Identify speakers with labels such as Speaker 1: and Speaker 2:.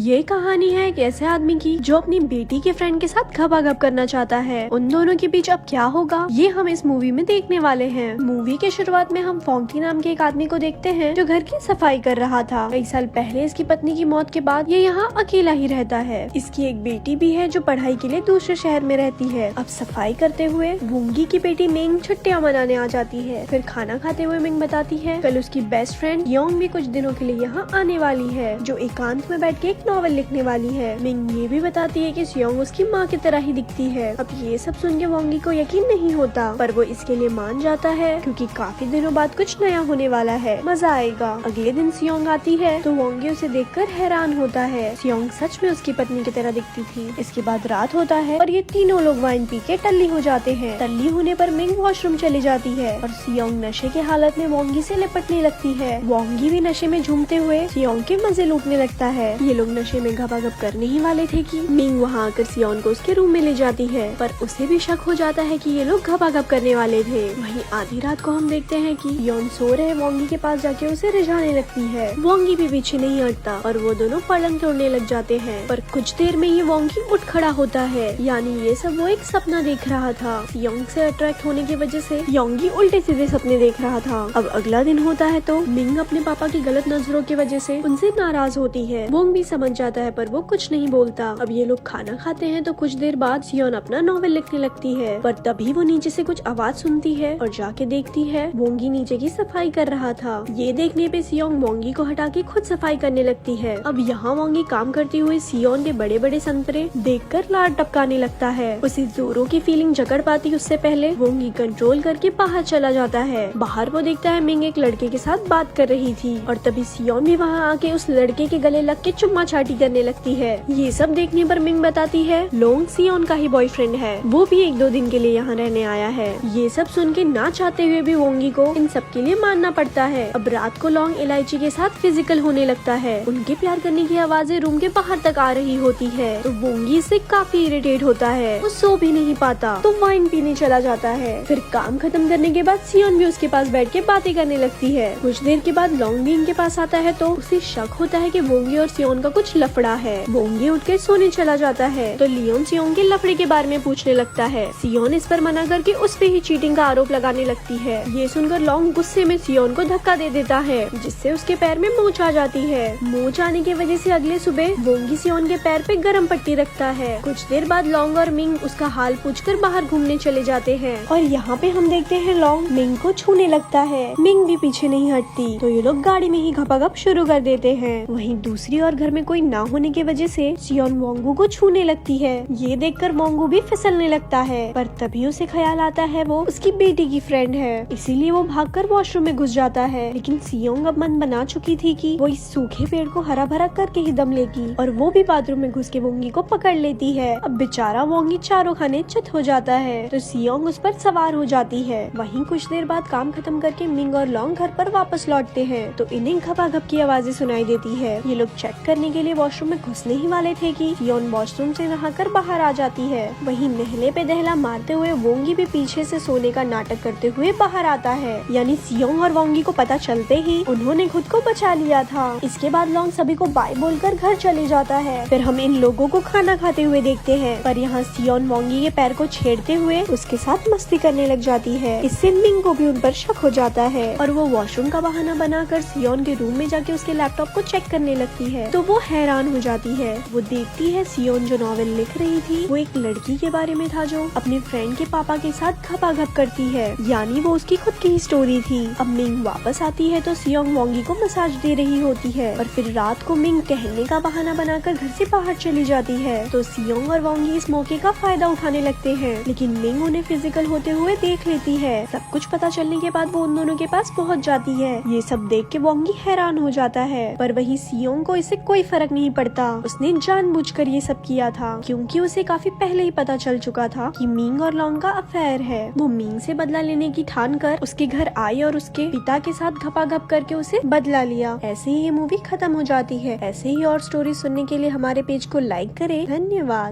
Speaker 1: ये कहानी है एक ऐसे आदमी की जो अपनी बेटी के फ्रेंड के साथ घपाघप करना चाहता है। उन दोनों के बीच अब क्या होगा ये हम इस मूवी में देखने वाले हैं। मूवी के शुरुआत में हम फोंकी नाम के एक आदमी को देखते हैं जो घर की सफाई कर रहा था। कई साल पहले इसकी पत्नी की मौत के बाद ये यहाँ अकेला ही रहता है। इसकी एक बेटी भी है जो पढ़ाई के लिए दूसरे शहर में रहती है। अब सफाई करते हुए वोंगी की बेटी मिंग छुट्टियाँ मनाने आ जाती है। फिर खाना खाते हुए मिंग बताती है कल उसकी बेस्ट फ्रेंड योंग भी कुछ दिनों के लिए यहाँ आने वाली है जो एकांत में बैठ के एक नॉवेल लिखने वाली है। मिंग ये भी बताती है कि सियोंग उसकी माँ की तरह ही दिखती है। अब ये सब सुन के वोंगी को यकीन नहीं होता पर वो इसके लिए मान जाता है क्योंकि काफी दिनों बाद कुछ नया होने वाला है, मजा आएगा। अगले दिन सियोंग आती है तो वोंगी उसे देखकर हैरान होता है। सियोंग सच में उसकी पत्नी की तरह दिखती थी। इसके बाद रात होता है और ये तीनों लोग वाइन पी के टल्ली हो जाते हैं। टल्ली होने पर मिंग वॉशरूम चली जाती है और सियोंग नशे के हालत में वोंगी से लिपटने लगती है। वोंगी भी नशे में झूमते हुए सियोंग के मजे लूटने लगता है। ये लोग नशे में घपाघप करने ही वाले थे कि मिंग वहाँ आकर सियोन को उसके रूम में ले जाती है पर उसे भी शक हो जाता है कि ये लोग घपाघप करने वाले थे। वहीं आधी रात को हम देखते हैं कि सियोन सो रहे वोंगी के पास जाके उसे रिझाने लगती है। वोंगी भी पीछे नहीं हटता और वो दोनों पलंग तोड़ने लग जाते हैं पर कुछ देर में ही वोंगी उठ खड़ा होता है। यानी ये सब वो एक सपना देख रहा था। सियोंग से अट्रैक्ट होने की वजह से योंगी उल्टे सीधे सपने देख रहा था। अब अगला दिन होता है तो मिंग अपने पापा की गलत नजरों की वजह से उनसे नाराज होती है। वोंग भी समझ जाता है पर वो कुछ नहीं बोलता। अब ये लोग खाना खाते हैं तो कुछ देर बाद सियोन अपना नॉवेल लिखने लगती है पर तभी वो नीचे से कुछ आवाज सुनती है और जाके देखती है वोंगी नीचे की सफाई कर रहा था। ये देखने पे सियोंग वोंगी को हटा के खुद सफाई करने लगती है। अब यहाँ वोंगी काम करती हुई सियोन के बड़े बड़े संतरे देखकर लार टपकाने लगता है। उसे जोरों की फीलिंग जकड़ पाती उससे पहले वोंगी कंट्रोल करके बाहर चला जाता है। बाहर वो देखता है मिंग एक लड़के के साथ बात कर रही थी और तभी सियोन भी वहाँ आके उस लड़के के गले लग के चुम्मा चाटी करने लगती है। ये सब देखने पर मिंग बताती है लोंग सियोन का ही बॉयफ्रेंड है, वो भी 1-2 दिन के लिए यहाँ रहने आया है। ये सब सुन के ना चाहते हुए भी वोंगी को इन सब के लिए मानना पड़ता है। अब रात को लोंग इलायची के साथ फिजिकल होने लगता है। उनके प्यार करने की आवाजें रूम के बाहर तक आ रही होती है तो वोंगी इससे काफी इरिटेट होता है। वो सो भी नहीं पाता तो वाइन पीने चला जाता है। फिर काम खत्म करने के बाद सियोन भी उसके पास बैठ के बातें करने लगती है। कुछ देर के बाद लोंग भी इनके पास आता है तो उसे शक होता है कि वोंगी और सियोन का कुछ लफड़ा है। वोंगी उठ के सोने चला जाता है तो लियोन सियोन के लफड़े के बारे में पूछने लगता है। सियोन इस पर मना करके उस पे ही चीटिंग का आरोप लगाने लगती है। ये सुनकर लोंग गुस्से में सियोन को धक्का दे देता है जिससे उसके पैर में मोच आ जाती है। मोच आने की वजह से अगले सुबह वोंगी सियोन के पैर पे गरम पट्टी रखता है। कुछ देर बाद लोंग और मिंग उसका हाल पूछकर बाहर घूमने चले जाते हैं और यहाँ पे हम देखते हैं लोंग मिंग को छूने लगता है। मिंग भी पीछे नहीं हटती तो ये लोग गाड़ी में ही घपाघप शुरू कर देते हैं। वहीं दूसरी ओर घर में कोई ना होने की वजह से सियोन वोंगू को छूने लगती है। ये देखकर वोंगू भी फिसलने लगता है पर तभी उसे ख्याल आता है वो उसकी बेटी की फ्रेंड है, इसीलिए वो भागकर वॉशरूम में घुस जाता है। लेकिन सियोंग अब मन बना चुकी थी कि वो इस सूखे पेड़ को हरा भरा करके ही दम लेगी और वो भी बाथरूम में घुस के वोंगी को पकड़ लेती है। अब बेचारा वोंगी चारों खाने चित हो जाता है तो सियोंग उस पर सवार हो जाती है। वहीं कुछ देर बाद काम खत्म करके मिंग और लोंग घर पर वापस लौटते हैं तो इन्हें घपाघप की आवाजें सुनाई देती है। ये लोग चेक करने के लिए वॉशरूम में घुसने ही वाले थे कि सियोन वॉशरूम से नहाकर बाहर आ जाती है। वहीं नहले पे दहला मारते हुए वोंगी भी पीछे से सोने का नाटक करते हुए बाहर आता है। यानी सियोंग और वोंगी को पता चलते ही उन्होंने खुद को बचा लिया था। इसके बाद लोंग सभी को बाय बोलकर घर चले जाता है। फिर हम इन लोगों को खाना खाते हुए देखते हैं पर यहाँ सियोन वोंगी के पैर को छेड़ते हुए उसके साथ मस्ती करने लग जाती है। इससे मिंग को भी उन पर शक हो जाता है और वो वॉशरूम का बहाना बनाकर सियोन के रूम में जाके उसके लैपटॉप को चेक करने लगती है तो वो हैरान हो जाती है। वो देखती है सियोन जो नॉवेल लिख रही थी वो एक लड़की के बारे में था जो अपने फ्रेंड के पापा के साथ घपाघप करती है। यानी वो उसकी खुद की ही स्टोरी थी। अब मिंग वापस आती है तो सियोंग वोंगी को मसाज दे रही होती है और फिर रात को मिंग टहलने का बहाना बनाकर घर से बाहर चली जाती है तो सियोंग और वोंगी इस मौके का फायदा उठाने लगते हैं। लेकिन मिंग उन्हें फिजिकल होते हुए देख लेती है। सब कुछ पता चलने के बाद वो उन दोनों के पास पहुँच जाती है। ये सब देख के वोंगी हैरान हो जाता है पर वही सियोंग को इससे कोई फर्क नहीं पड़ता। उसने जानबूझकर ये सब किया था क्योंकि उसे काफी पहले ही पता चल चुका था कि मिंग और लोंग का अफेयर है। वो मिंग से बदला लेने की ठान कर उसके घर आई और उसके पिता के साथ घपाघप करके उसे बदला लिया। ऐसे ही ये मूवी खत्म हो जाती है। ऐसे ही और स्टोरी सुनने के लिए हमारे पेज को लाइक करें। धन्यवाद।